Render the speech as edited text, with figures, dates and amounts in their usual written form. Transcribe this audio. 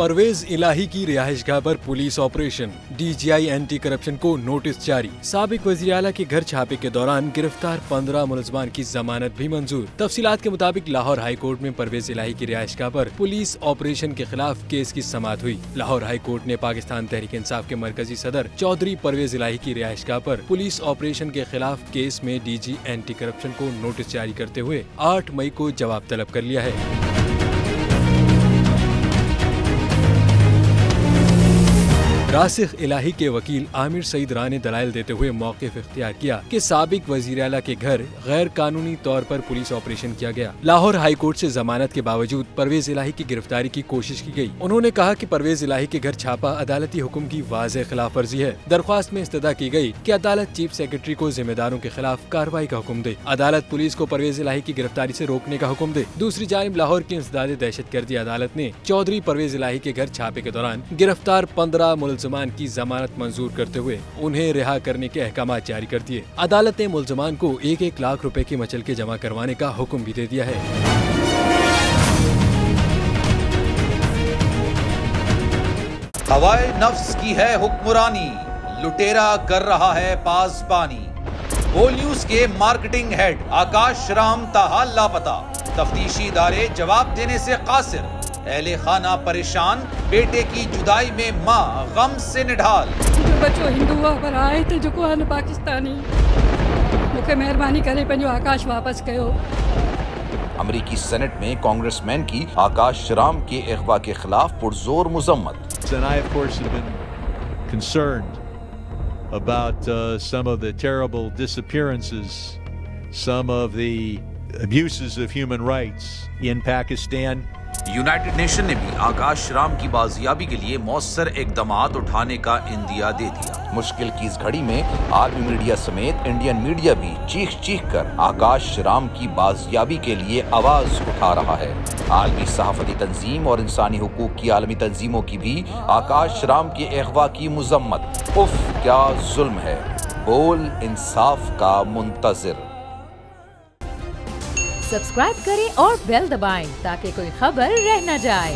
परवेज इलाही की रिहाइशगाह पर police operation, DGI anti corruption को नोटिस जारी। साबिक वज़ीर आला के घर छापे के दौरान गिरफ्तार 15 मुलज़मान की जमानत भी मंजूर। तफसीलात के मुताबिक लाहौर हाई कोर्ट में परवेज इलाही की रिहाइशगाह पर पुलिस ऑपरेशन के खिलाफ केस की समाअत हुई। लाहौर हाई कोर्ट ने पाकिस्तान तहरीक इंसाफ के मरकजी सदर चौधरी परवेज इलाही की रिहाइशगाह पर पुलिस ऑपरेशन के खिलाफ केस में DG एंटी करप्शन को नोटिस जारी करते हुए 8 मई को जवाब तलब कर लिया है। रासिख इलाही के वकील आमिर सईद राय ने दलाइल देते हुए मौक़िफ़ इख्तियार किया कि साबिक वज़ीर आला के घर गैर कानूनी तौर पर पुलिस ऑपरेशन किया गया। लाहौर हाई कोर्ट से जमानत के बावजूद परवेज इलाही की गिरफ्तारी की कोशिश की गई। उन्होंने कहा कि परवेज इलाही के घर छापा अदालती हुक्म की वाज़ेह खिलाफ वर्जी है। दरख्वास्त में इस्तदा की गई कि अदालत चीफ सेक्रेटरी को जिम्मेदारों के खिलाफ कार्रवाई का हुक्म दे। अदालत पुलिस को परवेज इलाही की गिरफ्तारी से रोकने का हुक्म दे। दूसरी जानिब लाहौर की इंसदाद दहशतगर्दी अदालत ने चौधरी परवेज इलाही के घर छापे के दौरान गिरफ्तार 15 मुलज़मान की जमानत मंजूर करते हुए उन्हें रिहा करने के अहकाम जारी कर दिए। अदालत ने मुलज़मान को 1-1 लाख रुपए के मचलके जमा करवाने का हुक्म भी दे दिया है। हवाए नफ्स की है हुक्मरानी, लुटेरा कर रहा है पासबानी। बोल न्यूज के मार्केटिंग हेड आकाश राम ताहा लापता, तफ्तीशी इदारे जवाब देने से कासिर। अहले खाना परेशान, बेटे की जुदाई में माँ गम से निढाल। जो बच्चो हिंदू पर आए थे जो को पाकिस्तानी, मुझे मेहरबानी करे पंहिंजो आकाश वापस कयो। अमरीकी सेनेट में कांग्रेसमैन की आकाश राम के अगवा के खिलाफ पुरजोर मुजम्मत। And I, of course, have been concerned about some of the terrible disappearances, some of the abuses of human rights in Pakistan. United nation ने भी आकाश राम की बाजियाबी के लिए मौसर इकदामात उठाने का इंदिया दे दिया। मुश्किल की इस घड़ी में आर्मी मीडिया समेत इंडियन मीडिया भी चीख चीख कर आकाश राम की बाजियाबी के लिए आवाज उठा रहा है। आलमी सहाफती तंजीम और इंसानी हुकूक की आलमी तंजीमों की भी आकाश राम के अगवा की मुजम्मत। उफ क्या जुल्म है, बोल इंसाफ का मुंतजिर। सब्सक्राइब करें और बेल दबाएं ताकि कोई खबर रह न जाए।